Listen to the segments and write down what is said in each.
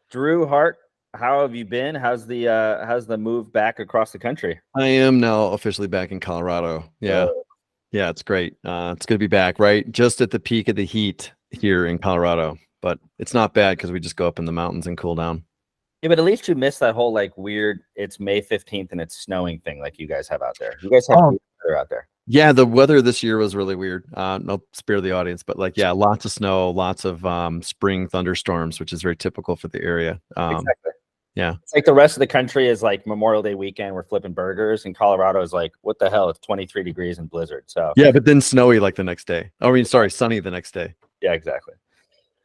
Drew Hart, how have you been? How's the move back across the country? I am now officially back in Colorado. Yeah. Yeah, it's great. It's good to be back, right? Just at the peak of the heat here in Colorado, but it's not bad because we just go up in the mountains and cool down. Yeah, but at least you missed that whole like weird, it's May 15th and it's snowing thing like you guys have out there. You guys have weird weather out there. Yeah, the weather this year was really weird. No spare the audience, but like, yeah, lots of snow, lots of spring thunderstorms, which is very typical for the area. Exactly. Yeah. It's like the rest of the country is like Memorial Day weekend. We're flipping burgers, and Colorado is like, what the hell? It's 23 degrees and blizzard. So Yeah, but then snowy like the next day. I mean, sorry, sunny the next day. yeah, exactly.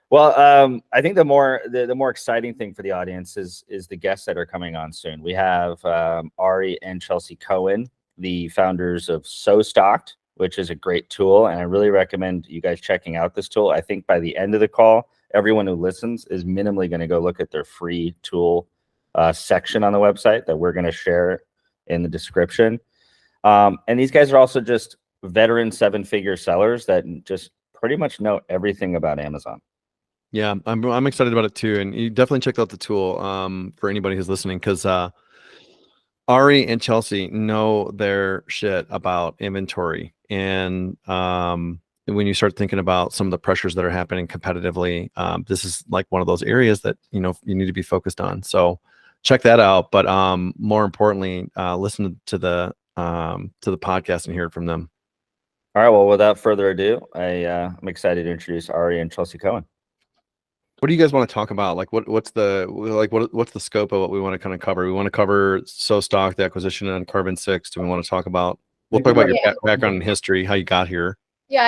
Well, I think the more exciting thing for the audience is the guests that are coming on soon. We have Ari and Chelsea Cohen, the founders of SoStocked, which is a great tool, and I really recommend you guys checking out this tool. I think by the end of the call, everyone who listens is minimally going to go look at their free tool section on the website that we're going to share in the description. And these guys are also just veteran seven-figure sellers that just pretty much know everything about Amazon. Yeah, I'm excited about it too, and you definitely check out the tool for anybody who's listening, because Ari and Chelsea know their shit about inventory, and when you start thinking about some of the pressures that are happening competitively, this is like one of those areas that you need to be focused on. So check that out, but more importantly, listen to the podcast and hear it from them. All right. Well, without further ado, I'm excited to introduce Ari and Chelsea Cohen. What do you guys want to talk about? Like, what's the scope of what we want to kind of cover? We want to cover SoStocked, the acquisition, and Carbon 6. Do we want to talk about? We'll talk about your background and history, how you got here. Yeah,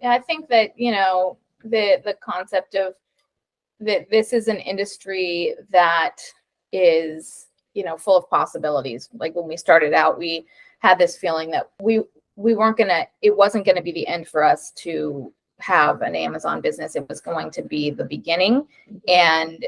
I think that the concept of that this is an industry that is full of possibilities. Like when we started out, we had this feeling that it wasn't gonna be the end for us to have an Amazon business. It was going to be the beginning, and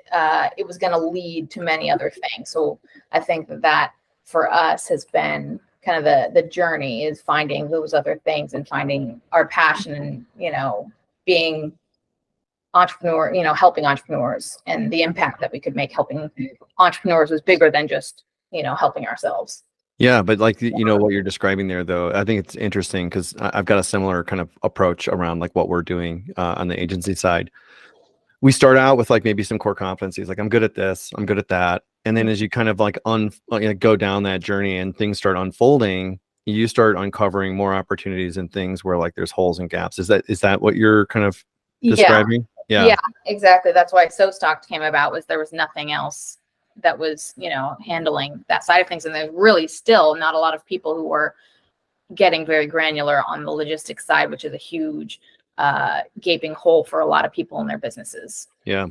it was going to lead to many other things. So I think that for us has been kind of the journey, is finding those other things and finding our passion and being entrepreneur, helping entrepreneurs, and the impact that we could make helping entrepreneurs was bigger than just helping ourselves. Yeah, but like, what you're describing there, though, I think it's interesting because I've got a similar kind of approach around like what we're doing on the agency side. We start out with like maybe some core competencies, like I'm good at this, I'm good at that. And then as you kind of like go down that journey and things start unfolding, you start uncovering more opportunities and things where like there's holes and gaps. Is that what you're kind of describing? Yeah, exactly. That's why SoStocked came about, was there was nothing else that was handling that side of things, and there's really still not a lot of people who are getting very granular on the logistics side, which is a huge gaping hole for a lot of people in their businesses. Yeah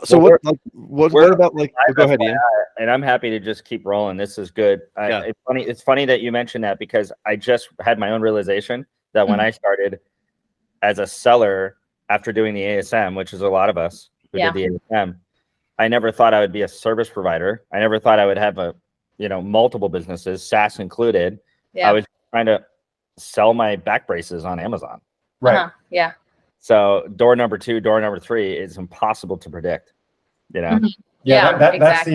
So what about like, go ahead, Ian. And I'm happy to just keep rolling. This is good. It's funny that you mentioned that, because I just had my own realization that when I started as a seller after doing the ASM, which is a lot of us who did the ASM, I never thought I would be a service provider. I never thought I would have multiple businesses, SaaS included. I was trying to sell my back braces on Amazon. Right. Yeah. So door number 2, door number 3 is impossible to predict. Exactly. That's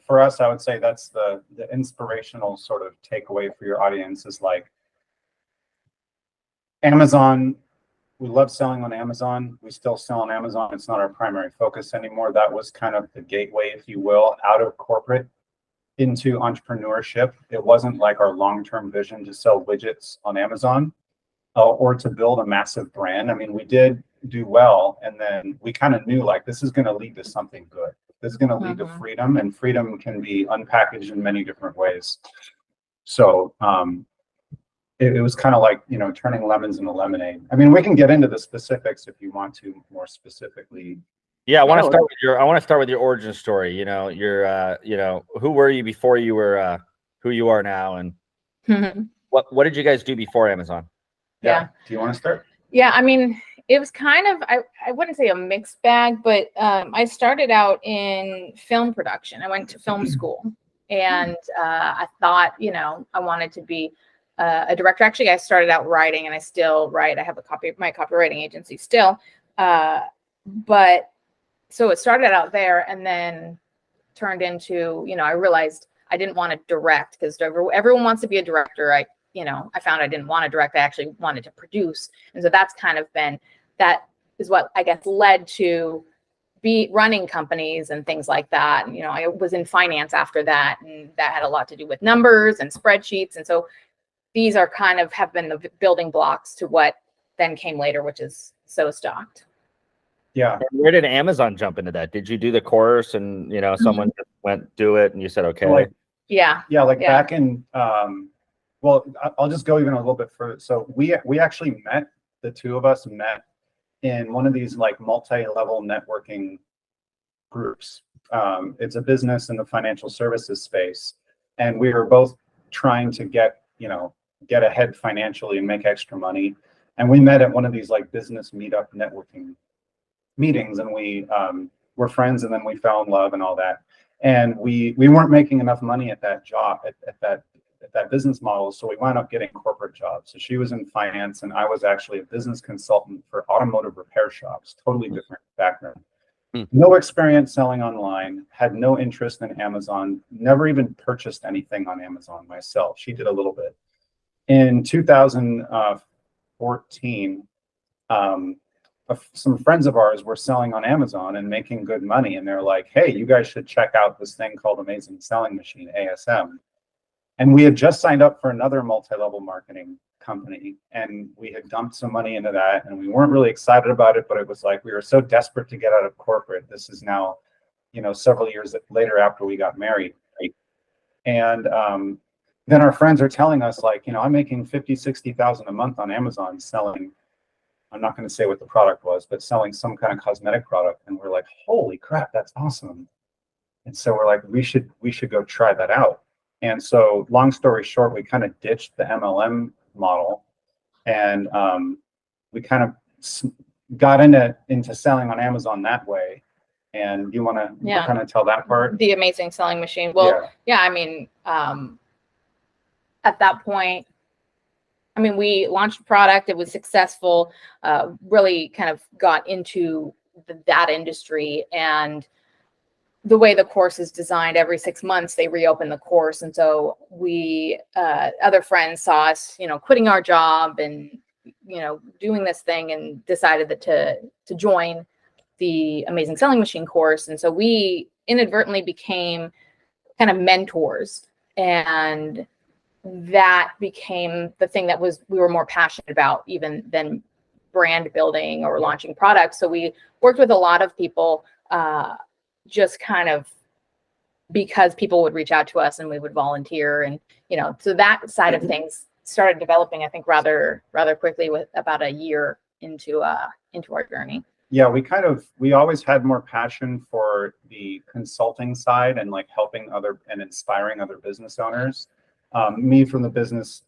for us, I would say that's the inspirational sort of takeaway for your audience is like Amazon. We love selling on Amazon. We still sell on Amazon. It's not our primary focus anymore. That was kind of the gateway, if you will, out of corporate into entrepreneurship. It wasn't like our long-term vision to sell widgets on Amazon or to build a massive brand. I mean, we did do well, and then we kind of knew like this is going to lead to something good. This is going to lead to freedom, and freedom can be unpackaged in many different ways. So it was kind of like, turning lemons into lemonade. I mean, we can get into the specifics if you want to more specifically. Yeah, I want to start with your origin story. Who were you before you were who you are now, and what did you guys do before Amazon? Yeah. Do you want to start? Yeah, I mean, it was kind of, I wouldn't say a mixed bag, but I started out in film production. I went to film school, and I thought, I wanted to be a director. Actually, I started out writing, and I still write. I have my copywriting agency still. But so it started out there and then turned into, I realized I didn't want to direct, because everyone wants to be a director. I found I didn't want to direct. I actually wanted to produce. And so that's kind of that is what I guess led to be running companies and things like that. And, I was in finance after that, and that had a lot to do with numbers and spreadsheets. And so these are have been the building blocks to what then came later, which is SoStocked. Yeah. And where did Amazon jump into that? Did you do the course and, someone just went do it and you said, okay. Yeah. Back in, well, I'll just go even a little bit further. So we actually met, the two of us met in one of these multi-level networking groups. It's a business in the financial services space. And we were both trying to get ahead financially and make extra money. And we met at one of these business meetup networking meetings, and we were friends, and then we fell in love and all that. And we weren't making enough money at that job, at that business model. So we wound up getting corporate jobs. So she was in finance and I was actually a business consultant for automotive repair shops, totally different background. No experience selling online, had no interest in Amazon, never even purchased anything on Amazon myself. She did a little bit. In 2014, some friends of ours were selling on Amazon and making good money. And they're like, hey, you guys should check out this thing called Amazing Selling Machine, ASM. And we had just signed up for another multi-level marketing company, and we had dumped some money into that, and we weren't really excited about it, but it was we were so desperate to get out of corporate. This is now, several years later after we got married. And then our friends are telling us I'm making 50, 60,000 a month on Amazon selling, I'm not going to say what the product was, but selling some kind of cosmetic product. And we're like, holy crap, that's awesome. And so we're like, we should go try that out. And so long story short, we kind of ditched the MLM model, and we kind of got into selling on Amazon that way. And you want to kind of tell that part? The Amazing Selling Machine. Well, I mean, at that point, we launched a product. It was successful, really kind of got into that industry. And the way the course is designed, every 6 months, they reopen the course. And so we, other friends saw us, quitting our job and, doing this thing, and decided that to join the Amazing Selling Machine course. And so we inadvertently became kind of mentors, and that became the thing that we were more passionate about even than brand building or launching products. So we worked with a lot of people, just kind of because people would reach out to us and we would volunteer. And, so that side of things started developing, I think, rather quickly, with about a year into our journey. Yeah, we always had more passion for the consulting side and helping and inspiring other business owners. Me from the business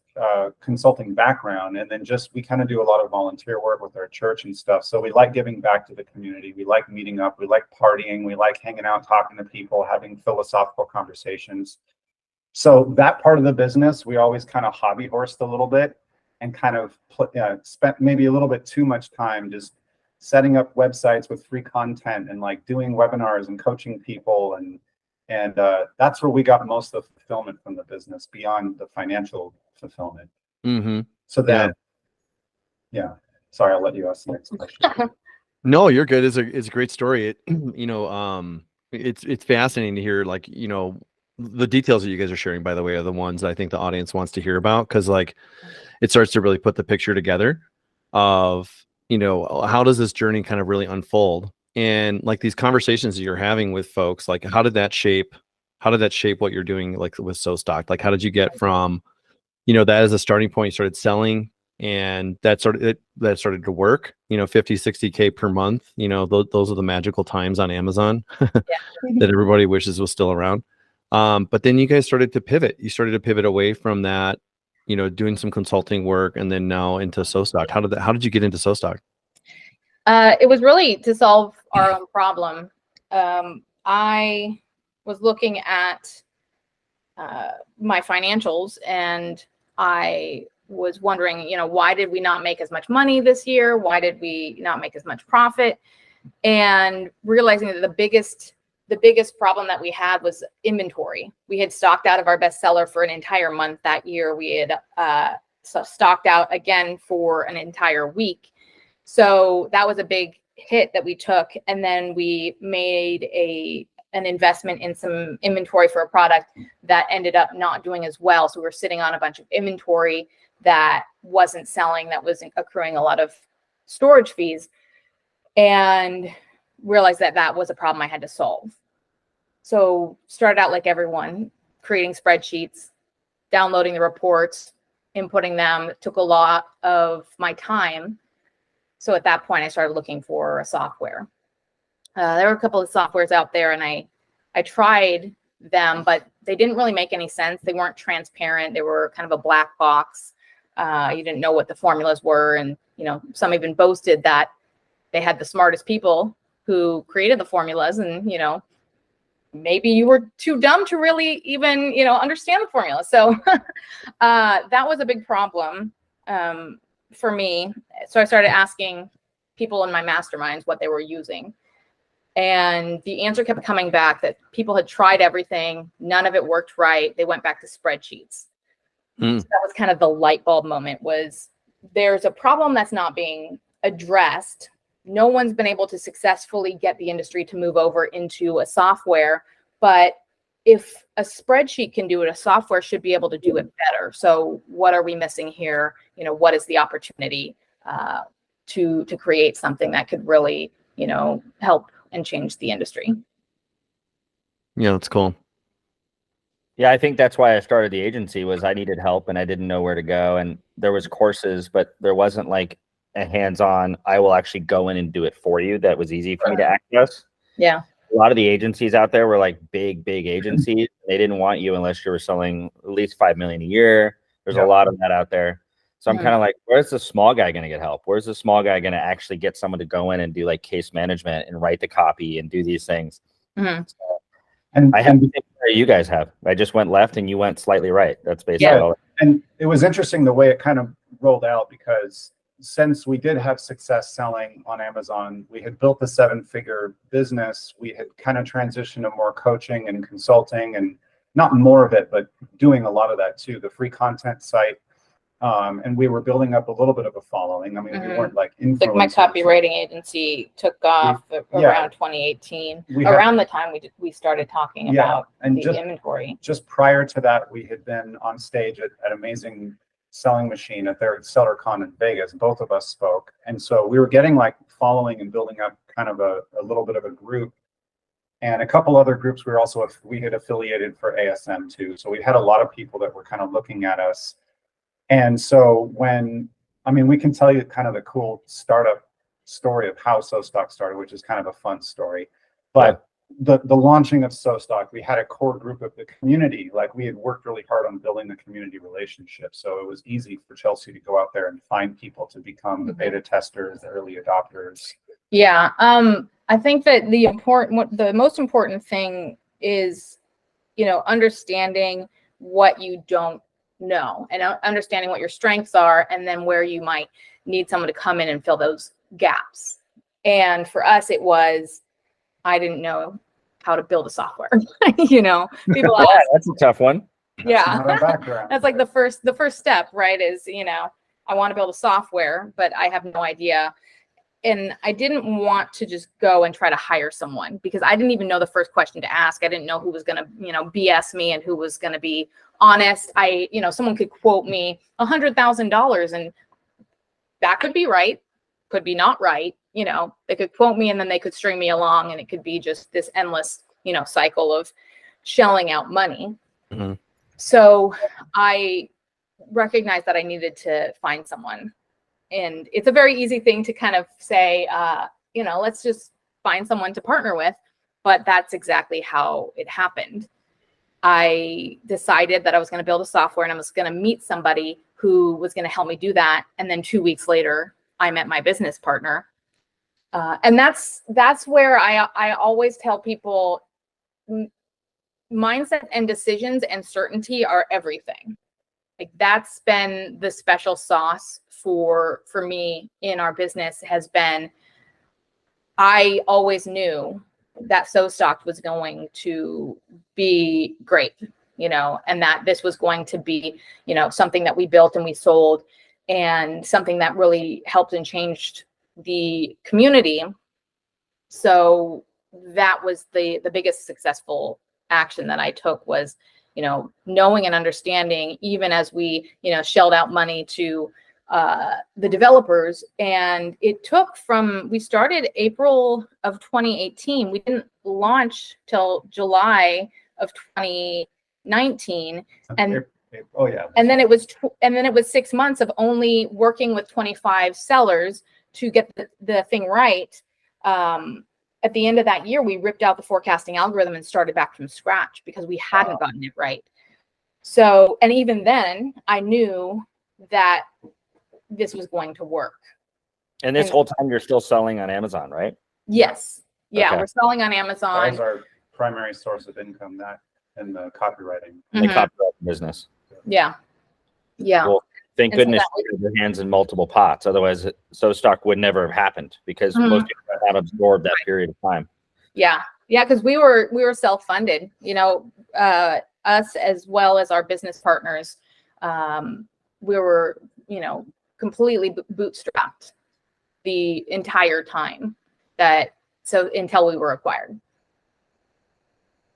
consulting background, and then we kind of do a lot of volunteer work with our church and stuff. So we like giving back to the community. We like meeting up. We like partying. We like hanging out, talking to people, having philosophical conversations. So that part of the business, we always kind of hobby horsed a little bit, and kind of spent maybe a little bit too much time just setting up websites with free content and doing webinars and coaching people. And that's where we got most of the fulfillment from the business, beyond the financial fulfillment. Mm-hmm. So that, sorry, I'll let you ask the next question. No, you're good. It's a great story. It's fascinating to hear, the details that you guys are sharing, by the way, are the ones I think the audience wants to hear about, because it starts to really put the picture together of, how does this journey kind of really unfold? And these conversations that you're having with folks, how did that shape what you're doing, with SoStocked? How did you get from, that as a starting point, you started selling, and that started to work, 50, 60K per month, those are the magical times on Amazon that everybody wishes was still around. But then you guys started to pivot. You started to pivot away from that, doing some consulting work, and then now into SoStocked. How did you get into SoStocked? It was really to solve our own problem. I was looking at my financials, and I was wondering, why did we not make as much money this year? Why did we not make as much profit? and realizing that the biggest problem that we had was inventory. We had stocked out of our bestseller for an entire month that year. We had stocked out again for an entire week. So that was a big hit that we took. And then we made an investment in some inventory for a product that ended up not doing as well. So we were sitting on a bunch of inventory that wasn't selling, that was accruing a lot of storage fees, and realized that that was a problem I had to solve. So started out like everyone, creating spreadsheets, downloading the reports, inputting them. It took a lot of my time. So at that point, I started looking for a software. There were a couple of softwares out there, and I tried them, but they didn't really make any sense. They weren't transparent. They were kind of a black box. You didn't know what the formulas were. And, some even boasted that they had the smartest people who created the formulas, and, maybe you were too dumb to really even, understand the formula. So that was a big problem for me. So I started asking people in my masterminds what they were using. And the answer kept coming back that people had tried everything. None of it worked right. They went back to spreadsheets. So that was kind of the light bulb moment, was there's a problem that's not being addressed. No one's been able to successfully get the industry to move over into a software. But if a spreadsheet can do it, a software should be able to do it better. So what are we missing here? What is the opportunity to create something that could really, help and change the industry? Yeah, that's cool. Yeah, I think that's why I started the agency, was I needed help and I didn't know where to go. And there was courses, but there wasn't like a hands-on, I will actually go in and do it for you, that was easy for me to access. Yeah. A lot of the agencies out there were like big agencies. They didn't want you unless you were selling at least 5 million a year. There's a lot of that out there. So I'm kind of like, where's the small guy going to get help? Where's the small guy going to actually get someone to go in and do like case management and write the copy and do these things? So I have the thing that you guys have. I just went left and you went slightly right. That's basically all. And it was interesting the way it kind of rolled out, because since we did have success selling on Amazon, we had built the 7-figure business. We had kind of transitioned to more coaching and consulting, and not more of it, but doing a lot of that too, the free content site. And we were building up a little bit of a following. I mean, we weren't like influencers. Like my copywriting agency took off around 2018, around the time we started talking about the inventory. Just prior to that, we had been on stage at Amazing Selling Machine at their SellerCon in Vegas. Both of us spoke. And so we were getting like following and building up kind of a little bit of a group. And a couple other groups we had affiliated for ASM too. So we had a lot of people that were kind of looking at us. And so we can tell you kind of the cool startup story of how SoStocked started, which is kind of a fun story. But the launching of SoStocked, we had a core group of the community. Like, we had worked really hard on building the community relationship. So it was easy for Chelsea to go out there and find people to become the beta testers, the early adopters. Yeah. I think that the most important thing is, understanding what you don't know and understanding what your strengths are, and then where you might need someone to come in and fill those gaps. And for us, it was, I didn't know how to build a software. People ask. That's a tough one. That's like the first step, right? Is, I want to build a software, but I have no idea. And I didn't want to just go and try to hire someone, because I didn't even know the first question to ask. I didn't know who was going to, BS me and who was going to be honest. Someone could quote me $100,000, and that could be right, could be not right. They could quote me and then they could string me along, and it could be just this endless, cycle of shelling out money. So I recognized that I needed to find someone. And it's a very easy thing to kind of say, let's just find someone to partner with. But that's exactly how it happened. I decided that I was going to build a software, and I was going to meet somebody who was going to help me do that. And then 2 weeks later, I met my business partner. And that's where I always tell people, mindset and decisions and certainty are everything. Like, that's been the special sauce for me in our business, has been I always knew that SoStocked was going to be great, you know, and that this was going to be, you know, something that we built and we sold, and something that really helped and changed the community. So that was the biggest successful action that I took, was, you know, knowing and understanding, even as we, you know, shelled out money to the developers. And it took from, we started April of 2018. We didn't launch till July of 2019. And oh yeah. and then it was 6 months of only working with 25 sellers to get the thing right. At the end of that year, we ripped out the forecasting algorithm and started back from scratch because we hadn't gotten it right. So, and even then I knew that this was going to work. And this whole time you're still selling on Amazon, right? Yes. Yeah, Okay. we're selling on Amazon. That was our primary source of income, that and the copywriting. The copyright business. Yeah. Yeah. Well, thank And so goodness that you had your hands in multiple pots. Otherwise, SoStocked would never have happened, because most people have not absorbed that period of time. Yeah. Yeah. Because we were self-funded, you know, us as well as our business partners. We were, you know, completely bootstrapped the entire time until we were acquired.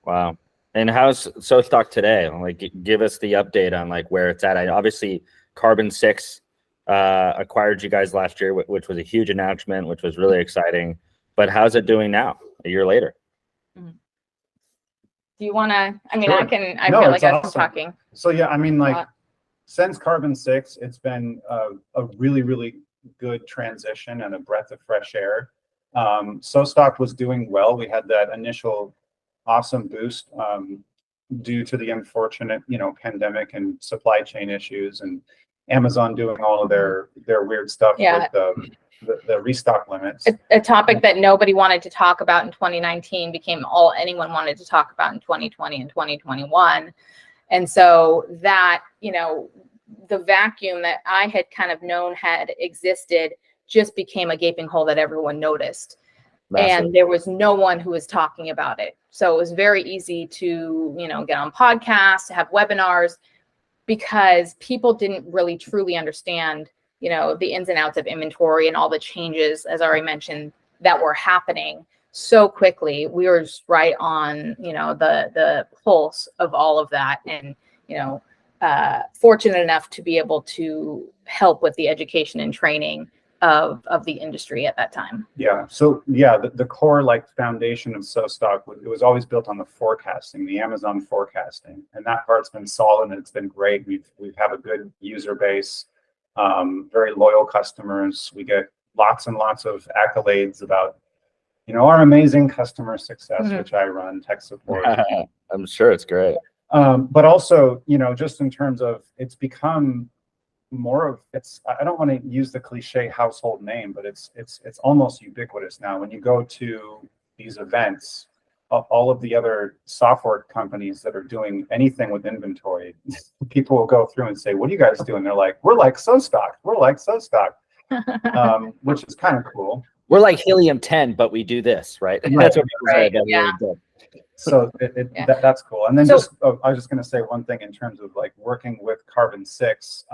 Wow. And how's SoStocked today? Like, give us the update on like where it's at. Obviously Carbon 6 acquired you guys last year, which was a huge announcement, which was really exciting. But how's it doing now, a year later? Do you want to, I mean, Sure. I feel like I'm awesome. talking. So yeah, I mean, like since Carbon 6, it's been a really, really good transition and a breath of fresh air. SoStocked was doing well. We had that initial awesome boost due to the unfortunate, you know, pandemic and supply chain issues, and Amazon doing all of their weird stuff with the restock limits. A topic that nobody wanted to talk about in 2019 became all anyone wanted to talk about in 2020 and 2021. And so that, you know, the vacuum that I had kind of known had existed just became a gaping hole that everyone noticed. Massive. And there was no one who was talking about it. So it was very easy to, you know, get on podcasts, to have webinars, because people didn't really truly understand, you know, the ins and outs of inventory and all the changes, as I already mentioned, that were happening so quickly. We were just right on, you know, the pulse of all of that. And, you know, fortunate enough to be able to help with the education and training of the industry at that time. Yeah. So yeah, the core like foundation of SoStocked, it was always built on the forecasting, the Amazon forecasting, and that part's been solid and it's been great. We've have a good user base, very loyal customers. We get lots and lots of accolades about, you know, our amazing customer success, which I run, tech support. I'm sure it's great. But also, you know, just in terms of, it's become more of, I don't want to use the cliche household name, but it's almost ubiquitous now. When you go to these events, all of the other software companies that are doing anything with inventory, people will go through and say, "What are you guys doing?" They're like, "We're like SoStocked. We're like SoStocked," which is kind of cool. We're like Helium 10, but we do this, right? That's what people say. Yeah. So that's cool. And then I was just going to say one thing in terms of like working with Carbon 6.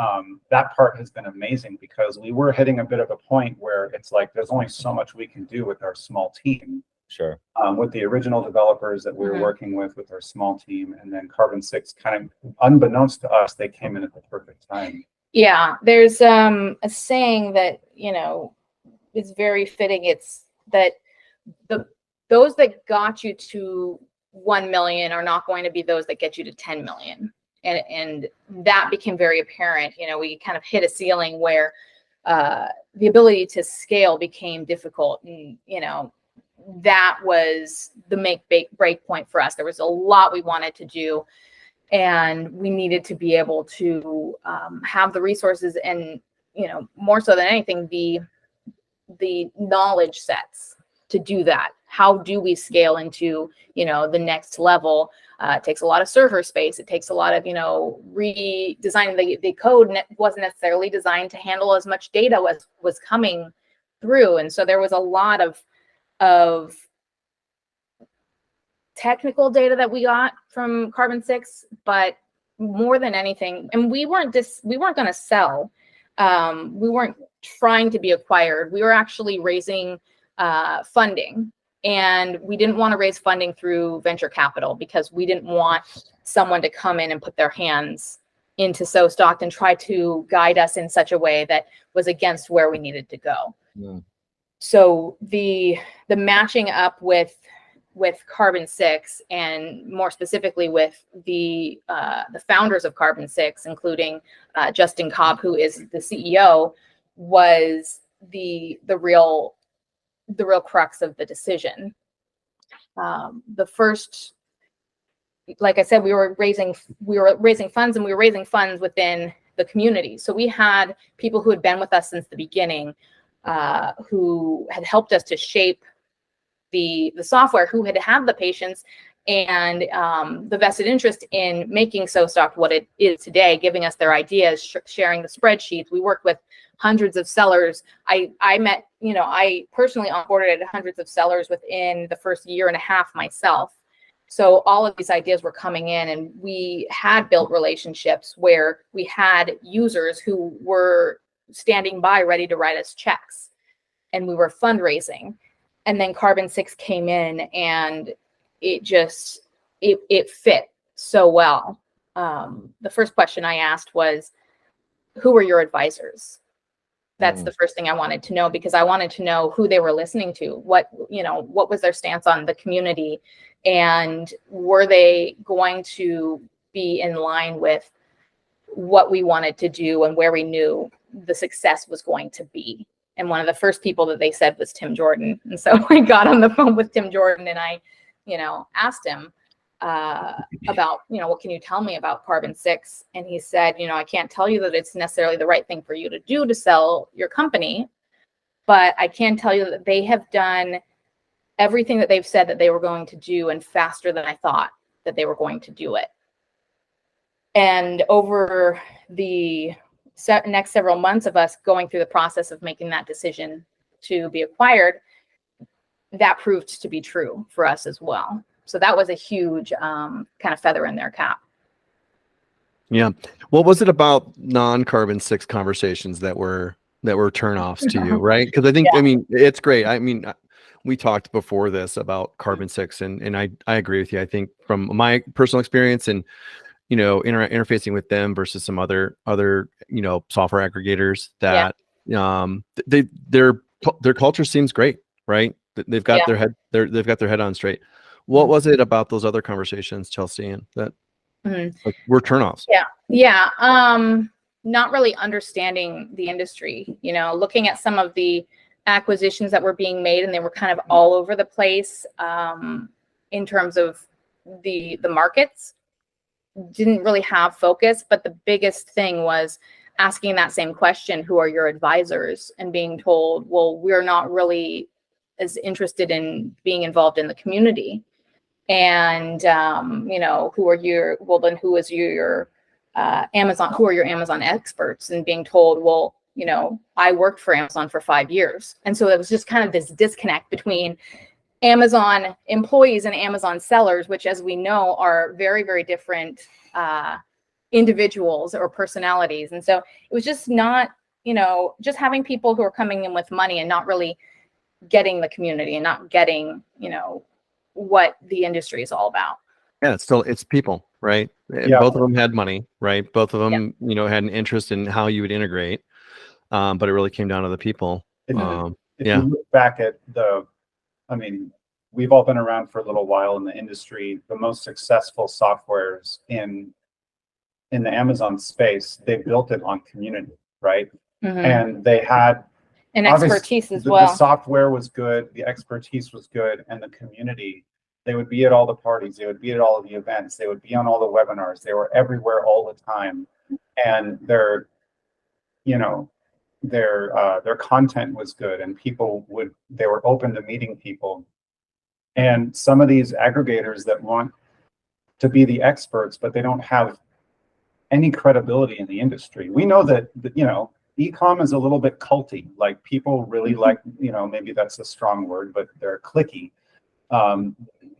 That part has been amazing because we were hitting a bit of a point where it's like there's only so much we can do with our small team. Sure. With the original developers that we were working with our small team, and then Carbon 6 kind of unbeknownst to us, they came in at the perfect time. Yeah, there's a saying that, you know, is very fitting. It's that those that got you to 1 million are not going to be those that get you to 10 million. And that became very apparent. You know, we kind of hit a ceiling where the ability to scale became difficult. And, you know, that was the break point for us. There was a lot we wanted to do, and we needed to be able to have the resources and, you know, more so than anything, the knowledge sets to do that. How do we scale into, you know, the next level? It takes a lot of server space. It takes a lot of, you know, redesigning the code, and it wasn't necessarily designed to handle as much data was coming through. And so there was a lot of of technical data that we got from carbon-6, but more than anything, and we weren't going to sell. We weren't trying to be acquired. We were actually raising funding, and we didn't want to raise funding through venture capital because we didn't want someone to come in and put their hands into SoStocked and try to guide us in such a way that was against where we needed to go. Yeah. So the matching up with carbon-6, and more specifically with the founders of carbon-6, including Justin Cobb, who is the CEO, was the real crux of the decision. The first, like I said, we were raising funds, and we were raising funds within the community. So we had people who had been with us since the beginning, who had helped us to shape the software, who had the patience and the vested interest in making SoStocked what it is today, giving us their ideas, sharing the spreadsheets. We worked with hundreds of sellers. I personally onboarded hundreds of sellers within the first year and a half myself. So all of these ideas were coming in, and we had built relationships where we had users who were standing by ready to write us checks, and we were fundraising. And then carbon-6 came in, and it fit so well. The first question I asked was, who are your advisors? That's the first thing I wanted to know, because I wanted to know who they were listening to, what was their stance on the community, and were they going to be in line with what we wanted to do and where we knew the success was going to be. And one of the first people that they said was Tim Jordan. And so I got on the phone with Tim Jordan, and I, asked him about, what can you tell me about carbon-6? And he said, I can't tell you that it's necessarily the right thing for you to do to sell your company, but I can tell you that they have done everything that they've said that they were going to do, and faster than I thought that they were going to do it. And over the next several months of us going through the process of making that decision to be acquired, that proved to be true for us as well. So that was a huge kind of feather in their cap. Yeah. What was it about non-carbon-6 conversations that were turnoffs to you, right? Because I think, yeah. It's great. We talked before this about carbon-6, and I agree with you. I think from my personal experience and interfacing with them versus some other software aggregators, that their culture seems great, right? They've got their head on straight. What was it about those other conversations, Chelsea, and that were turnoffs? Not really understanding the industry. Looking at some of the acquisitions that were being made, and they were kind of all over the place in terms of the markets. Didn't really have focus, but the biggest thing was asking that same question, who are your advisors, and being told, well, we're not really as interested in being involved in the community. And who are your Amazon, who are your Amazon experts? And being told, well, I worked for Amazon for 5 years. And so it was just kind of this disconnect between Amazon employees and Amazon sellers, which, as we know, are very, very different individuals or personalities. And so it was just not, just having people who are coming in with money and not really getting the community and not getting, what the industry is all about. Yeah, it's people, right? Yeah. Both of them had money, right? Both of them, had an interest in how you would integrate, but it really came down to the people. If you look back at we've all been around for a little while in the industry. The most successful softwares in the Amazon space, they built it on community, right? Mm-hmm. And they had an expertise as well. The software was good, the expertise was good, and the community, they would be at all the parties, they would be at all of the events, they would be on all the webinars, they were everywhere all the time, and their content was good, and they were open to meeting people. And some of these aggregators that want to be the experts, but they don't have any credibility in the industry. We know that, e-com is a little bit culty. Like people really like, maybe that's a strong word, but they're cliquey.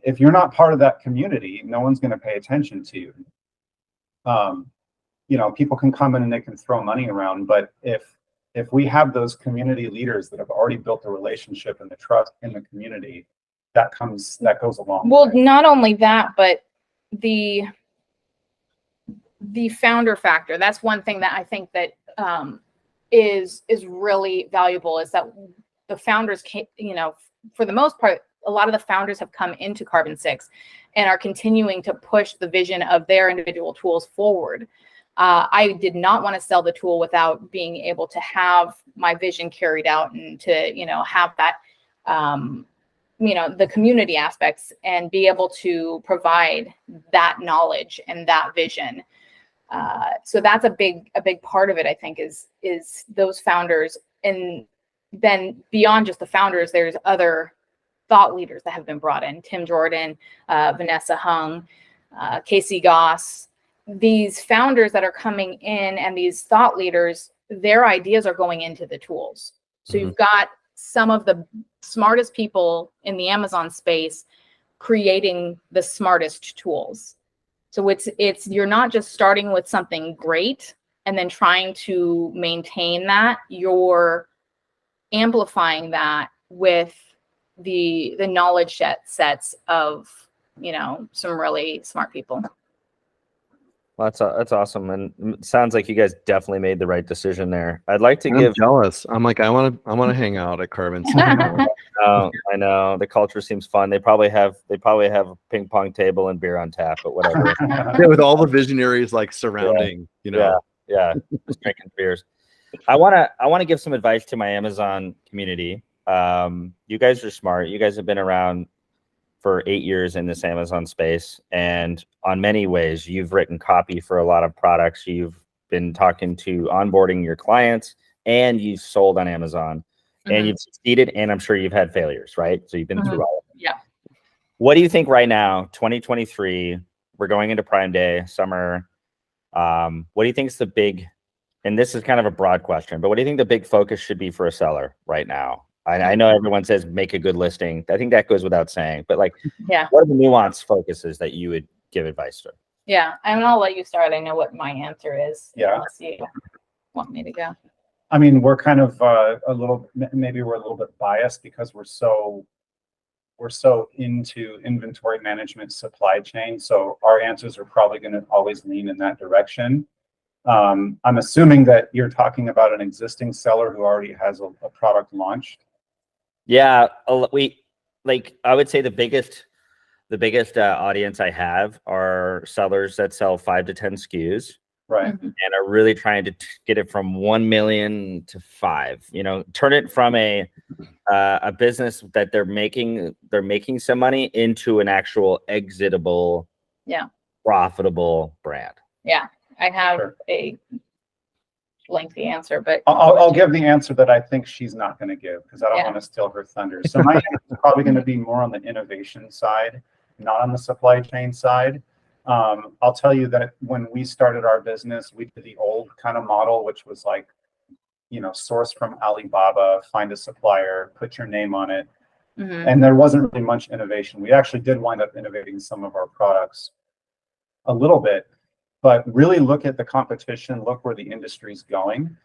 If you're not part of that community, no one's going to pay attention to you. People can come in and they can throw money around, but if we have those community leaders that have already built the relationship and the trust in the community, that goes along. Well, not only that, but the founder factor. That's one thing that I think that is really valuable, is that the founders can, for the most part, a lot of the founders have come into Carbon 6 and are continuing to push the vision of their individual tools forward. I did not want to sell the tool without being able to have my vision carried out and to, have that, the community aspects and be able to provide that knowledge and that vision. So that's a big part of it, I think, is those founders. And then beyond just the founders, there's other thought leaders that have been brought in: Tim Jordan, Vanessa Hung, Casey Goss. These founders that are coming in and these thought leaders, their ideas are going into the tools. So you've got some of the smartest people in the Amazon space creating the smartest tools. So it's you're not just starting with something great and then trying to maintain that. You're amplifying that with the knowledge sets of some really smart people. Well, that's awesome, and it sounds like you guys definitely made the right decision there. I'd like to I'm jealous. I'm like, I want to hang out at Carbon. I know the culture seems fun. They probably have a ping pong table and beer on tap, but whatever. Yeah, with all the visionaries like surrounding, Yeah, just drinking beers. I want to give some advice to my Amazon community. You guys are smart. You guys have been around for 8 years in this Amazon space, and on many ways, you've written copy for a lot of products. You've been talking to onboarding your clients, and you've sold on Amazon, and you've succeeded, and I'm sure you've had failures, right? So you've been through all of it. Yeah. What do you think right now, 2023, we're going into Prime Day, summer. What do you think is the big, and this is kind of a broad question, but what do you think the big focus should be for a seller right now? I know everyone says make a good listing. I think that goes without saying, but what are the nuanced focuses that you would give advice to? Yeah, and I'll let you start. I know what my answer is. Yeah. Unless you want me to go. I mean, we're kind of maybe we're a little bit biased because we're so into inventory management, supply chain. So our answers are probably going to always lean in that direction. I'm assuming that you're talking about an existing seller who already has a product launched. Yeah, I would say the biggest audience I have are sellers that sell 5 to 10 SKUs, right? And are really trying to get it from 1 million to 5. Turn it from a business that they're making some money into an actual exitable, profitable brand. Yeah, I have a lengthy answer, but I'll give the answer that I think she's not going to give because I don't want to steal her thunder. So my answer is probably going to be more on the innovation side, not on the supply chain side. I'll tell you that when we started our business, we did the old kind of model, which was like, source from Alibaba, find a supplier, put your name on it. And there wasn't really much innovation. We actually did wind up innovating some of our products a little bit. But really look at the competition, look where the industry's going,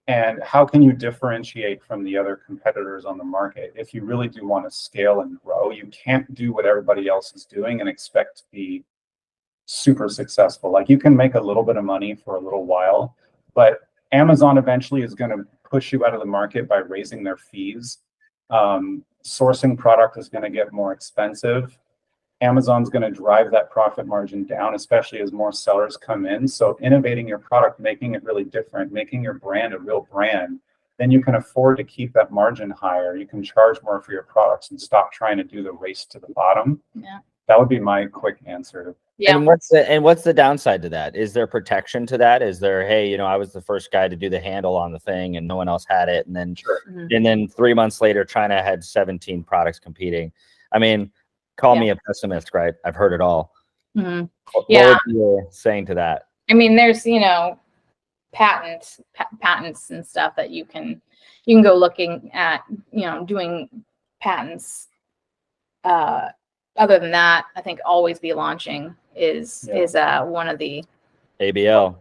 and how can you differentiate from the other competitors on the market. If you really do want to scale and grow, you can't do what everybody else is doing and expect to be super successful. Like you can make a little bit of money for a little while, but Amazon eventually is going to push you out of the market by raising their fees. Sourcing product is going to get more expensive. Amazon's going to drive that profit margin down, especially as more sellers come in. So innovating your product, making it really different, making your brand a real brand, then you can afford to keep that margin higher. You can charge more for your products and stop trying to do the race to the bottom. Yeah. That would be my quick answer. Yeah. And what's the downside to that? Is there protection to that? Is there, hey, I was the first guy to do the handle on the thing and no one else had it, and then 3 months later China had 17 products competing. I mean, call me a pessimist, right? I've heard it all. What would you be saying to that? I mean, there's, patents and stuff that you can go looking at, doing patents. Other than that, I think always be launching is one of the ABL.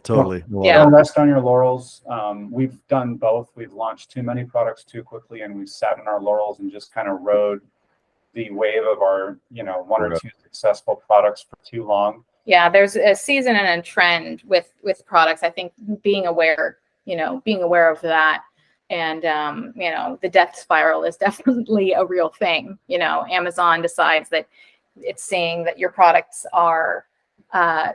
Totally. Yeah. Don't rest on your laurels. We've done both. We've launched too many products too quickly, and we've sat in our laurels and just kind of rode the wave of our, one or two successful products for too long. Yeah, there's a season and a trend with products. I think being aware of that, and the death spiral is definitely a real thing. Amazon decides that it's saying that your products are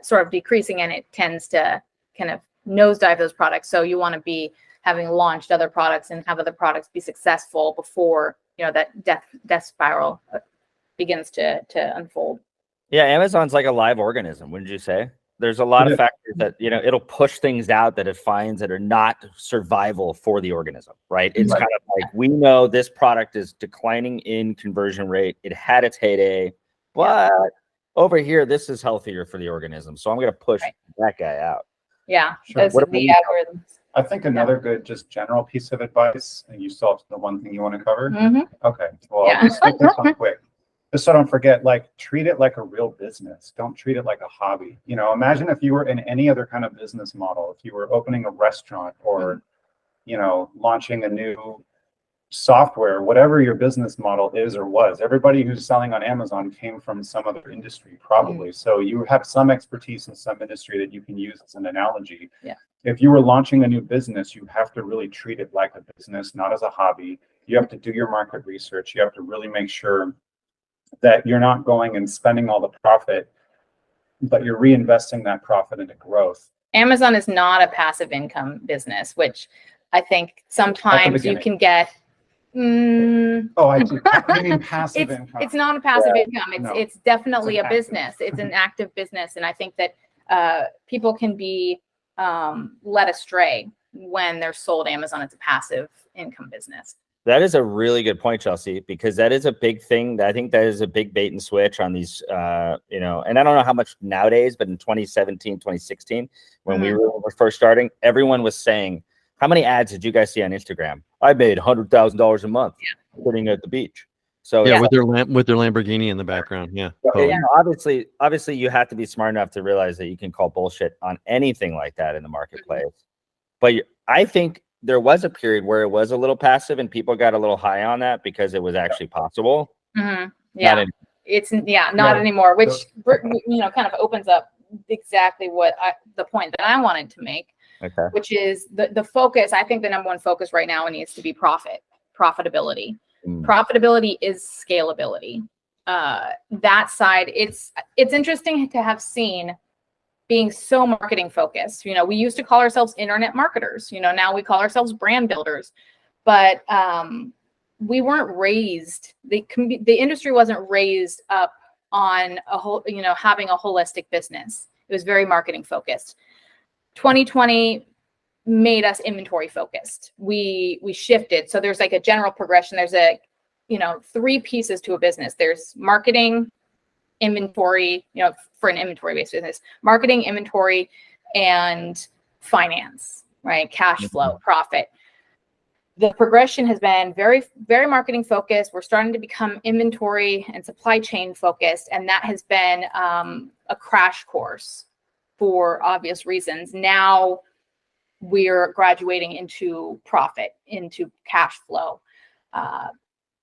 sort of decreasing, and it tends to kind of nosedive those products. So you want to be having launched other products and have other products be successful before that death spiral begins to unfold. Yeah, Amazon's like a live organism, wouldn't you say? There's a lot of factors that it'll push things out that it finds that are not survival for the organism, right? It's kind of like, we know this product is declining in conversion rate. It had its heyday, but over here, this is healthier for the organism. So I'm going to push that guy out. Yeah, sure. Those are the algorithms. I think another good, just general piece of advice, and you still have the one thing you want to cover? Okay, well, I'll just make this one quick. Just so don't forget, treat it like a real business. Don't treat it like a hobby. Imagine if you were in any other kind of business model, if you were opening a restaurant or, launching a new software, whatever your business model is or was. Everybody who's selling on Amazon came from some other industry, probably. So you have some expertise in some industry that you can use as an analogy. Yeah. If you were launching a new business, you have to really treat it like a business, not as a hobby. You have to do your market research. You have to really make sure that you're not going and spending all the profit, but you're reinvesting that profit into growth. Amazon is not a passive income business, which I think sometimes you can get. I mean passive income. It's not a passive income. It's definitely a business. It's an active business, and I think that people can be led astray when they're sold Amazon as a passive income business. That is a really good point, Chelsea, because that is a big thing. I think that is a big bait and switch on these, and I don't know how much nowadays, but in 2017, 2016, when we were first starting, everyone was saying, how many ads did you guys see on Instagram? I made $100,000 a month sitting at the beach. So with their Lamborghini in the background. Yeah. Totally. Obviously you have to be smart enough to realize that you can call bullshit on anything like that in the marketplace. But I think there was a period where it was a little passive and people got a little high on that because it was actually possible. Yeah. Not anymore, which kind of opens up exactly the point that I wanted to make. Okay. Which is the focus. I think the number one focus right now needs to be profitability. Profitability is scalability. That side, it's interesting to have seen being so marketing focused. We used to call ourselves internet marketers. Now we call ourselves brand builders, but we weren't raised. The industry wasn't raised up on having a holistic business. It was very marketing focused. 2020 made us inventory focused. We shifted. So there's like a general progression. There's three pieces to a business. There's marketing, inventory, for an inventory based business, marketing, inventory, and finance, right? Cash flow, profit. The progression has been very, very marketing focused. We're starting to become inventory and supply chain focused. And that has been a crash course for obvious reasons. Now we're graduating into profit, into cash flow.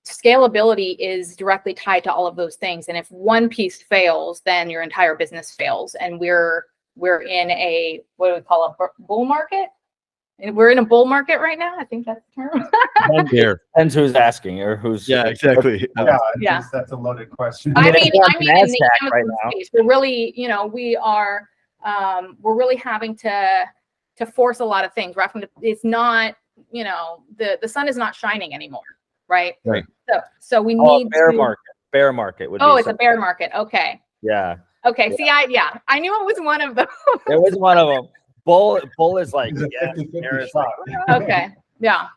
Scalability is directly tied to all of those things. And if one piece fails, then your entire business fails. And we're in a, what do we call a bull market? We're in a bull market right now. I think that's the term. Depends who's asking or who's. Yeah, exactly. Yeah. That's a loaded question. I mean, in the Amazon right now, space, we're really, we're really having to force a lot of things. We're having to, it's not, the sun is not shining anymore, right? Right. So we need bear market would be. Oh, it's a bear market. Okay. Yeah. Okay. Yeah. See, I knew it was one of them. It was one of them. Bull is like, okay. Yeah.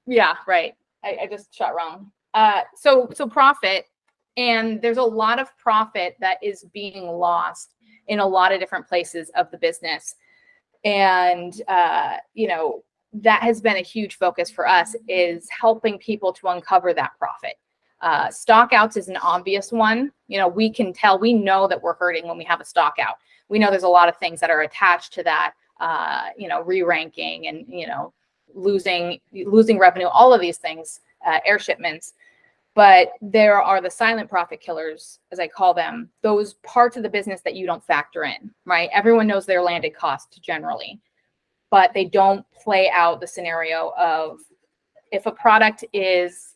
Yeah, right. I just shot wrong. So profit, and there's a lot of profit that is being lost in a lot of different places of the business. And, that has been a huge focus for us, is helping people to uncover that profit. Stock outs is an obvious one. We can tell, we know that we're hurting when we have a stock out. We know there's a lot of things that are attached to that, re-ranking and, losing revenue, all of these things, air shipments. But there are the silent profit killers, as I call them, those parts of the business that you don't factor in, right? Everyone knows their landed cost generally, but they don't play out the scenario of if a product is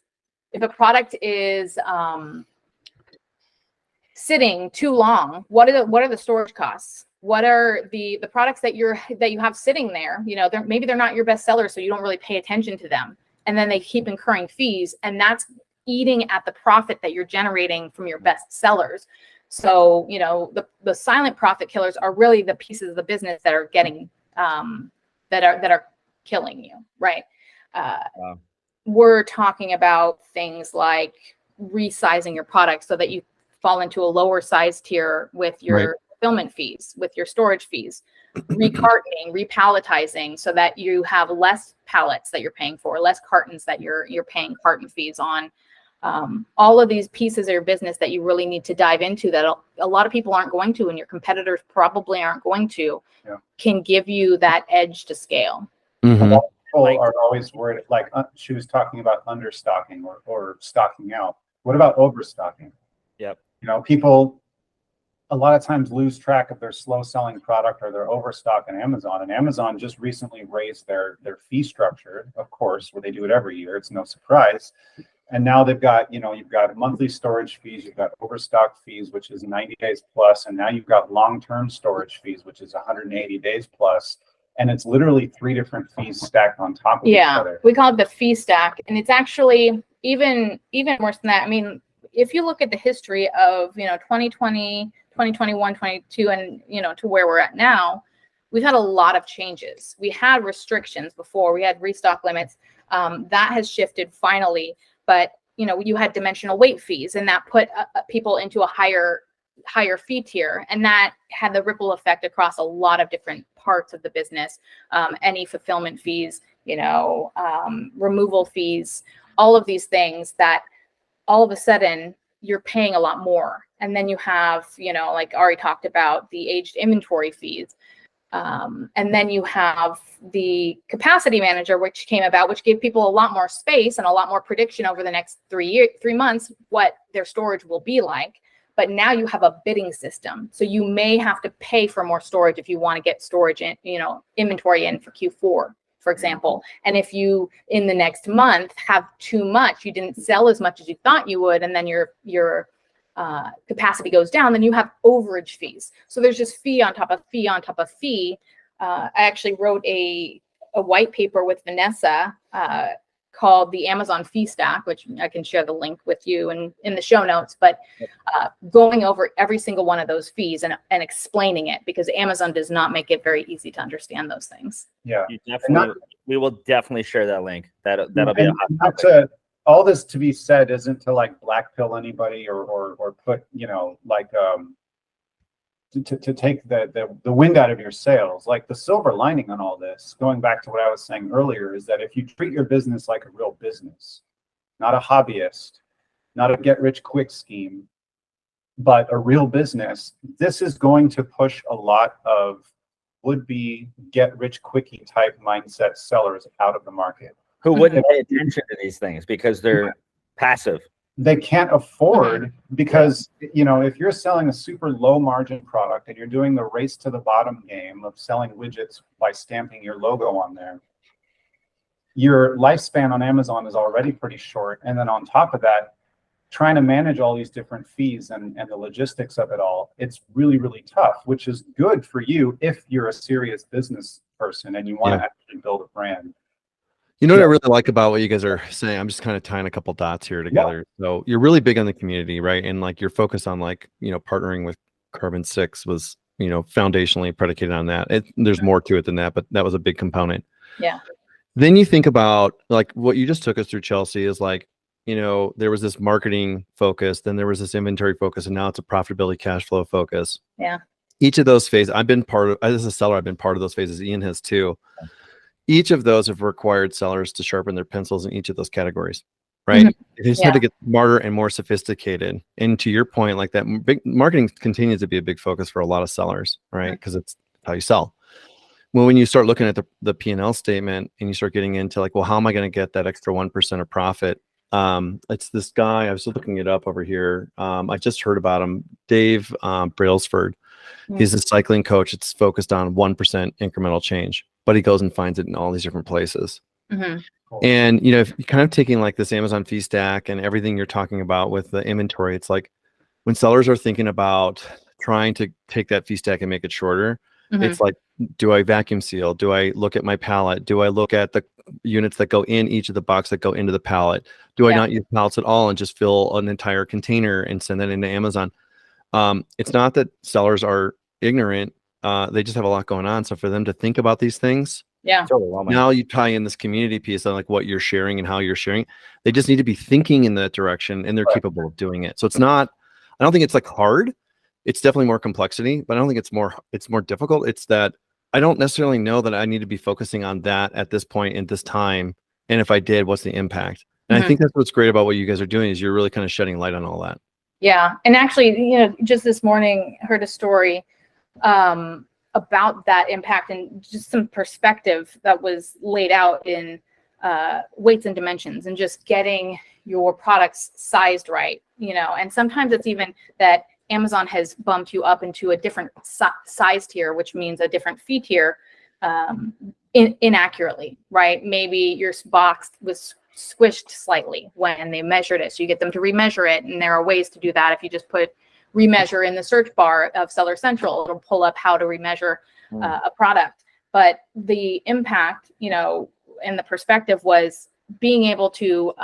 sitting too long, what are the storage costs? What are the products that you have sitting there? Maybe they're not your best sellers, so you don't really pay attention to them, and then they keep incurring fees, and that's eating at the profit that you're generating from your best sellers. So the silent profit killers are really the pieces of the business that are getting that are killing you, right? Wow. We're talking about things like resizing your product so that you fall into a lower size tier with your fulfillment fees, with your storage fees, recartoning, repalletizing, so that you have less pallets that you're paying for, less cartons that you're paying carton fees on. All of these pieces of your business that you really need to dive into, that a lot of people aren't going to, and your competitors probably aren't going to, can give you that edge to scale. Mm-hmm. People are always worried, like she was talking about understocking or stocking out. What about overstocking? Yep. People a lot of times lose track of their slow selling product or their overstock on Amazon. And Amazon just recently raised their fee structure, of course, where they do it every year. It's no surprise. And now they've got, you've got monthly storage fees, you've got overstock fees, which is 90 days plus, and now you've got long-term storage fees, which is 180 days plus. And it's literally 3 different fees stacked on top of each other. We call it the fee stack. And it's actually even worse than that. I mean, if you look at the history of, 2020, 2021, 22, and, to where we're at now, we've had a lot of changes. We had restrictions before, we had restock limits. That has shifted finally. But, you had dimensional weight fees, and that put people into a higher fee tier. And that had the ripple effect across a lot of different parts of the business. Any fulfillment fees, removal fees, all of these things that all of a sudden you're paying a lot more. And then you have, like Ari talked about, the aged inventory fees. And then you have the capacity manager, which came about, which gave people a lot more space and a lot more prediction over the next 3 months, what their storage will be like. But now you have a bidding system. So you may have to pay for more storage if you want to get storage in, inventory in for Q4, for example. And if you, in the next month, have too much, you didn't sell as much as you thought you would, and then your capacity goes down, then you have overage fees. So there's just fee on top of fee on top of fee. I actually wrote a white paper with Vanessa called the Amazon Fee Stack, which I can share the link with you in the show notes, but going over every single one of those fees and explaining it, because Amazon does not make it very easy to understand those things. Yeah, we will definitely share that link. That'll be a hot topic. All this to be said isn't to like blackpill anybody or put, to take the wind out of your sails. Like, the silver lining on all this, going back to what I was saying earlier, is that if you treat your business like a real business, not a hobbyist, not a get rich quick scheme, but a real business, this is going to push a lot of would-be get rich quickie type mindset sellers out of the market. Who wouldn't pay attention to these things because they're passive. They can't afford, because, if you're selling a super low margin product and you're doing the race to the bottom game of selling widgets by stamping your logo on there, your lifespan on Amazon is already pretty short. And then on top of that, trying to manage all these different fees and the logistics of it all, it's really, really tough, which is good for you if you're a serious business person and you want to actually build a brand. You know what I really like about what you guys are saying? I'm just kind of tying a couple dots here together. Yeah. So you're really big on the community, right? And like your focus on partnering with Carbon 6 was, foundationally predicated on that. There's more to it than that, but that was a big component. Yeah. Then you think about like what you just took us through, Chelsea, is like, there was this marketing focus, then there was this inventory focus, and now it's a profitability cash flow focus. Yeah. each of those phases, I've been part of, as a seller, I've been part of those phases. Ian has too. Each of those have required sellers to sharpen their pencils in each of those categories, right? They just had to get smarter and more sophisticated. And to your point, like that, big marketing continues to be a big focus for a lot of sellers, right? Because it's how you sell. Well, when you start looking at the P&L statement and you start getting into like, well, how am I going to get that extra 1% of profit? It's this guy, I was looking it up over here. I just heard about him, Dave Brailsford. He's a cycling coach. It's focused on 1% incremental change, but he goes and finds it in all these different places. And, you know, if you're kind of taking like this Amazon fee stack and everything you're talking about with the inventory, it's like when sellers are thinking about trying to take that fee stack and make it shorter, it's like, do I vacuum seal? Do I look at my pallet? Do I look at the units that go in each of the box that go into the pallet? Do I not use pallets at all and just fill an entire container and send that into Amazon? It's not that sellers are ignorant. They just have a lot going on. So for them to think about these things, now you tie in this community piece on like what you're sharing and how you're sharing. They just need to be thinking in that direction, and they're capable of doing it. So it's not, I don't think it's like hard. It's definitely more complexity, but I don't think it's more difficult. It's that I don't necessarily know that I need to be focusing on that at this point in this time. And if I did, what's the impact? And I think that's what's great about what you guys are doing is you're really kind of shedding light on all that. Yeah. And actually, you know, just this morning heard a story about that impact and just some perspective that was laid out in weights and dimensions and just getting your products sized right, you know. And sometimes it's even that Amazon has bumped you up into a different size tier, which means a different fee tier inaccurately, right? Maybe your box was squished slightly when they measured it. So you get them to remeasure it. And there are ways to do that. If you just put remeasure in the search bar of Seller Central, it'll pull up how to remeasure a product. But the impact, you know, and the perspective was being able to,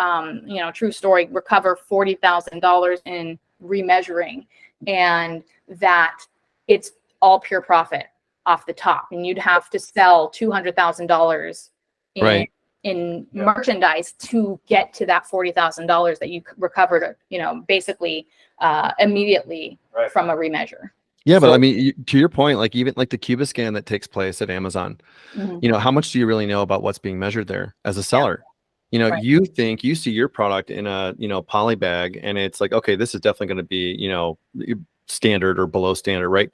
you know, true story, recover $40,000 in remeasuring, and that it's all pure profit off the top. And you'd have to sell $200,000 in merchandise to get to that $40,000 that you recovered, you know, basically immediately from a remeasure. Yeah, but I mean, to your point, like even like the Cubiscan that takes place at Amazon, you know, how much do you really know about what's being measured there as a seller? You know, you think you see your product in a, you know, poly bag and it's like, okay, this is definitely going to be, you know, standard or below standard, right?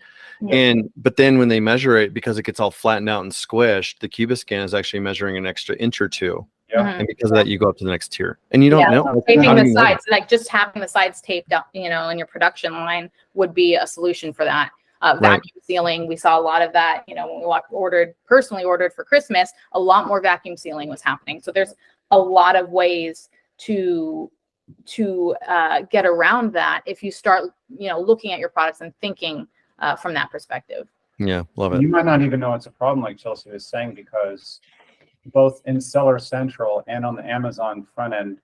And but then when they measure it, because it gets all flattened out and squished, the Cubiscan is actually measuring an extra inch or two. And because of that, you go up to the next tier, and you don't know. Taping the sides, like just having the sides taped up, you know, in your production line would be a solution for that. Vacuum sealing, we saw a lot of that, you know, when we personally ordered for Christmas, a lot more vacuum sealing was happening. So there's a lot of ways to get around that if you start, you know, looking at your products and thinking from that perspective. Yeah, love it. You might not even know it's a problem, like Chelsea was saying, because both in Seller Central and on the Amazon front end,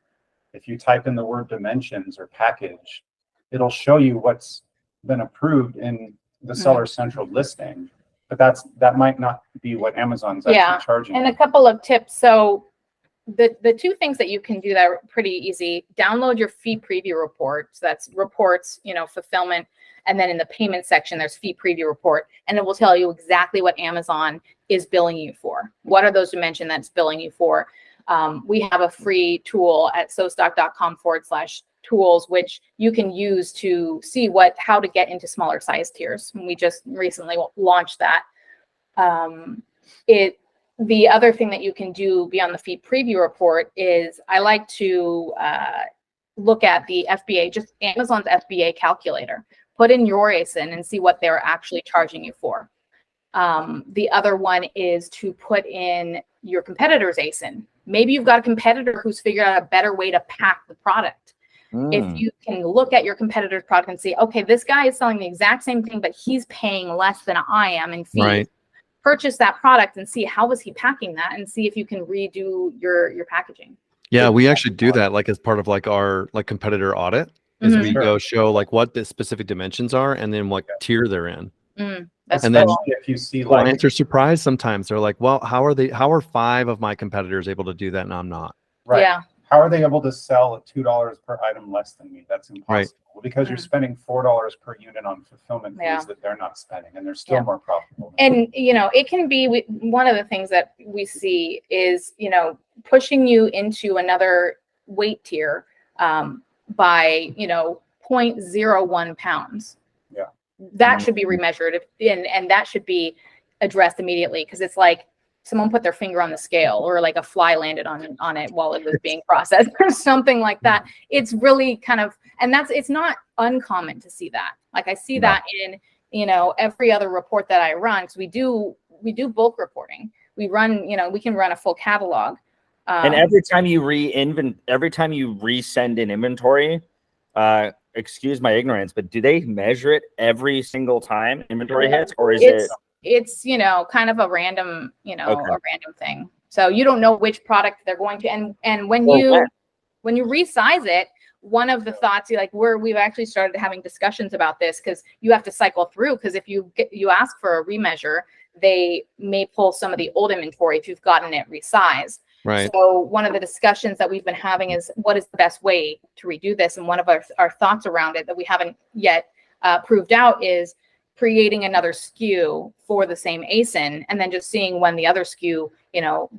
if you type in the word dimensions or package, it'll show you what's been approved in the Seller Central listing. But that might not be what Amazon's actually charging. And a couple of tips. So the two things that you can do that are pretty easy: download your fee preview report. So that's reports, you know, fulfillment. And then in the payment section, there's fee preview report, and it will tell you exactly what Amazon is billing you for. What are those dimensions that's billing you for? We have a free tool at SoStocked.com/tools, which you can use to see how to get into smaller size tiers. And we just recently launched that. The other thing that you can do beyond the fee preview report is I like to look at the FBA, just Amazon's FBA calculator. Put in your ASIN and see what they're actually charging you for. The other one is to put in your competitor's ASIN. Maybe you've got a competitor who's figured out a better way to pack the product. If you can look at your competitor's product and see, okay, this guy is selling the exact same thing, but he's paying less than I am in fees. Purchase that product and see how was he packing that, and see if you can redo your packaging. Yeah, we actually do that like as part of like our like competitor audit. Is we go show like what the specific dimensions are and then what tier they're in. That's and then if you see like clients are surprised sometimes. They're like, well, how are 5 of my competitors able to do that and I'm not? Yeah. How are they able to sell at $2 per item less than me? That's impossible. Right. Well, because you're spending $4 per unit on fulfillment fees that they're not spending, and they're still more profitable. And it can be one of the things that we see is pushing you into another weight tier by 0.01 pounds. Yeah, that should be remeasured, and that should be addressed immediately, because it's like someone put their finger on the scale, or like a fly landed on it while it was being processed or something like that. It's really kind of, and it's not uncommon to see that. Like I see that in every other report that I run, because we do bulk reporting. We run, we can run a full catalog. And every time you resend an inventory, excuse my ignorance, but do they measure it every single time inventory hits, or is it's kind of a random, a random thing. So you don't know which product they're going to, and when you resize it, one of the thoughts we've actually started having discussions about this, because you have to cycle through, because if you ask for a remeasure, they may pull some of the old inventory if you've gotten it resized. Right. So one of the discussions that we've been having is, what is the best way to redo this? And one of our thoughts around it that we haven't yet proved out is creating another SKU for the same ASIN, and then just seeing when the other SKU,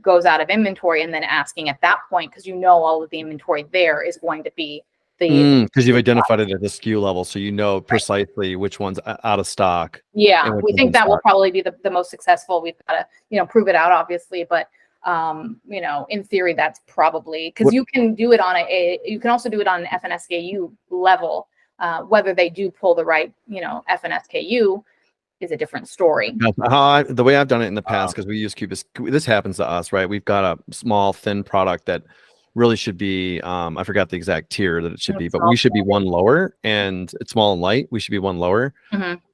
goes out of inventory, and then asking at that point, because all of the inventory there is going to be the because you've identified it at the SKU level, so precisely which one's out of stock. Yeah, we think that will probably be the most successful. We've got to prove it out, obviously, but in theory, that's probably, because you can do it on you can also do it on an FNSKU level. Whether they do pull the right, FNSKU is a different story. The way I've done it in the past, because we use Cubis, this happens to us, right? We've got a small, thin product that really should be, I forgot the exact tier that it should be, but we should be one lower, and it's small and light. We should be one lower.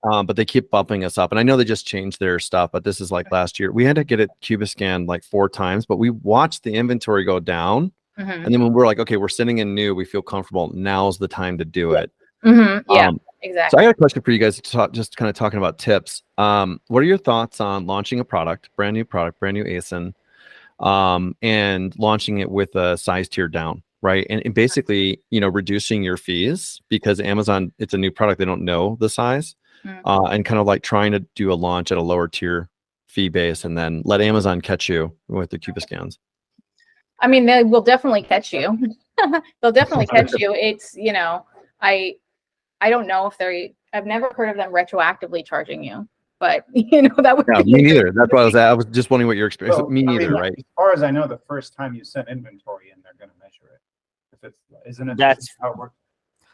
But they keep bumping us up. And I know they just changed their stuff, but this is like last year. We had to get it Cubis scanned like 4 times, but we watched the inventory go down. And then when we're like, okay, we're sitting in new, we feel comfortable. Now's the time to do it. Yeah, exactly. So I got a question for you guys, just kind of talking about tips. What are your thoughts on launching a brand new ASIN, and launching it with a size tier down, right? And basically, reducing your fees, because Amazon, it's a new product, they don't know the size, and kind of like trying to do a launch at a lower tier fee base, and then let Amazon catch you with the Cubis scans. I mean, they will definitely catch you. They'll definitely catch you. It's, I don't know if I've never heard of them retroactively charging you, but that would be me neither. That's why I was just wondering what your experience. Me neither, right? As far as I know, the first time you send inventory in, they're going to measure it. If isn't it? That's how it works.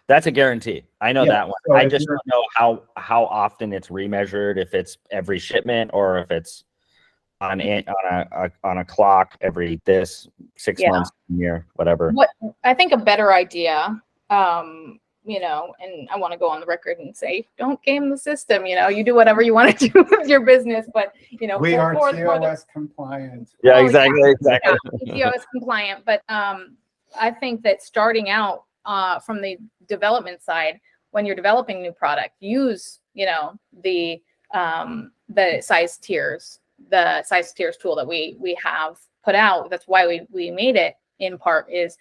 That's a guarantee. I know that one. So I just don't know how often it's remeasured. If it's every shipment, or if it's on a clock every 6 months, a year, whatever. What I think a better idea, and I want to go on the record and say, don't game the system. You do whatever you want to do with your business, but we are TOS compliant. Yeah, exactly. Yeah, TOS compliant. But I think that starting out from the development side, when you're developing new product, use the size tiers, tool that we have put out. That's why we made it, in part, is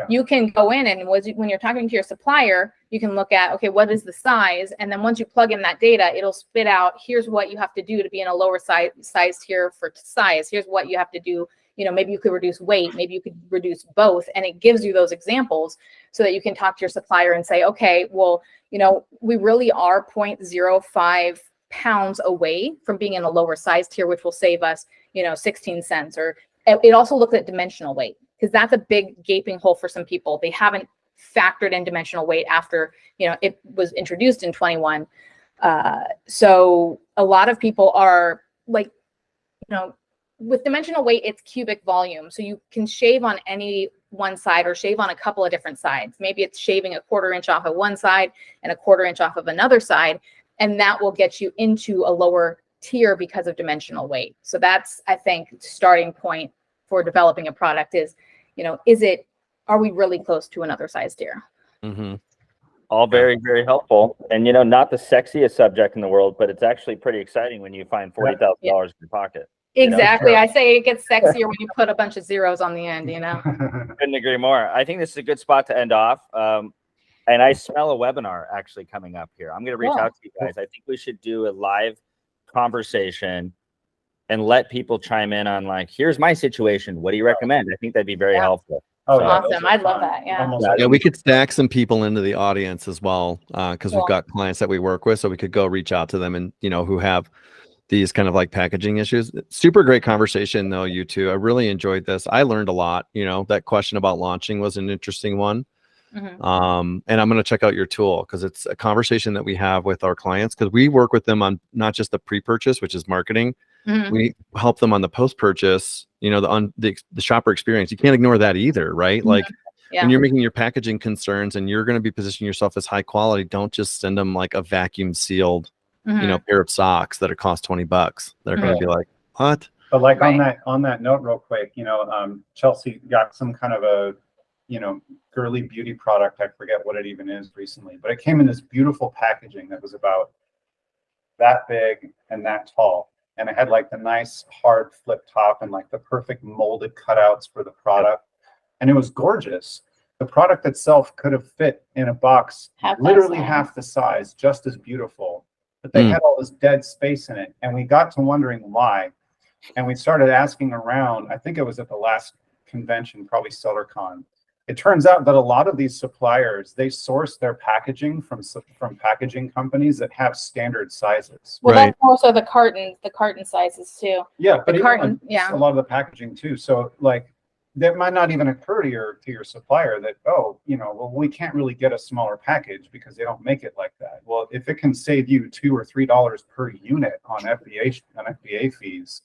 you can go in, and when you're talking to your supplier, you can look at, okay, what is the size? And then once you plug in that data, it'll spit out, here's what you have to do to be in a lower size tier for size. Here's what you have to do. Maybe you could reduce weight, maybe you could reduce both. And it gives you those examples so that you can talk to your supplier and say, okay, well, we really are 0.05 pounds away from being in a lower size tier, which will save us, 16 cents. Or it also looks at dimensional weight, because that's a big gaping hole for some people. They haven't factored in dimensional weight after, it was introduced in 21. So a lot of people are like, with dimensional weight, it's cubic volume. So you can shave on any one side, or shave on a couple of different sides. Maybe it's shaving a 1/4 inch off of one side and a 1/4 inch off of another side. And that will get you into a lower tier because of dimensional weight. So that's, I think, starting point for developing a product is, are we really close to another size tier? All very, very helpful. And, not the sexiest subject in the world, but it's actually pretty exciting when you find $40,000 in your pocket. Exactly. I say it gets sexier when you put a bunch of zeros on the end, Couldn't agree more. I think this is a good spot to end off. And I smell a webinar actually coming up here. I'm going to reach out to you guys. I think we should do a live conversation and let people chime in on like, here's my situation. What do you recommend? I think that'd be very helpful. Oh, So, awesome. I'd love that. Yeah, we could stack some people into the audience as well, because we've got clients that we work with, so we could go reach out to them and, who have these kind of like packaging issues. Super great conversation though, you two. I really enjoyed this. I learned a lot. That question about launching was an interesting one. And I'm going to check out your tool because it's a conversation that we have with our clients, because we work with them on not just the pre-purchase, which is marketing. We help them on the post-purchase, the shopper experience. You can't ignore that either, right? Like when you're making your packaging concerns and you're going to be positioning yourself as high quality, don't just send them like a vacuum sealed pair of socks that cost $20. They're going to be like, what? But like on that note real quick, Chelsea got some kind of a, girly beauty product. I forget what it even is recently, but it came in this beautiful packaging that was about that big and that tall. And it had like the nice hard flip top and like the perfect molded cutouts for the product. And it was gorgeous. The product itself could have fit in a box, literally half the size, just as beautiful. But they had all this dead space in it. And we got to wondering why. And we started asking around. I think it was at the last convention, probably SellerCon. It turns out that a lot of these suppliers, they source their packaging from packaging companies that have standard sizes. Well, that's also the carton sizes too. Yeah, but the carton, a lot of the packaging too. So like that might not even occur to your supplier that, well, we can't really get a smaller package because they don't make it like that. Well, if it can save you $2 or $3 per unit on FBA fees,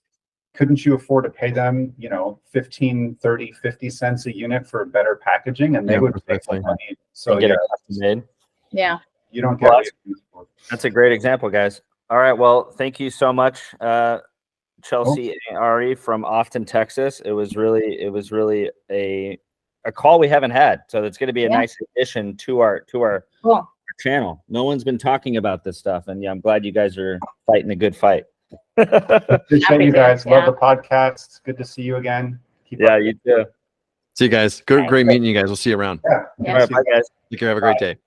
couldn't you afford to pay them, 15, 30, 50 cents a unit for better packaging? And they would make some money. So get it custom made. Yeah. You don't get that's a great example, guys. All right. Well, thank you so much, Chelsea and Ari from Austin, Texas. It was really a call we haven't had. So it's going to be a nice addition to our channel. No one's been talking about this stuff. And I'm glad you guys are fighting a good fight. Appreciate you guys. Love the podcast. It's good to see you again. You too. See you guys. Great meeting you guys. We'll see you around. All right, bye guys. Take care. Have a great day.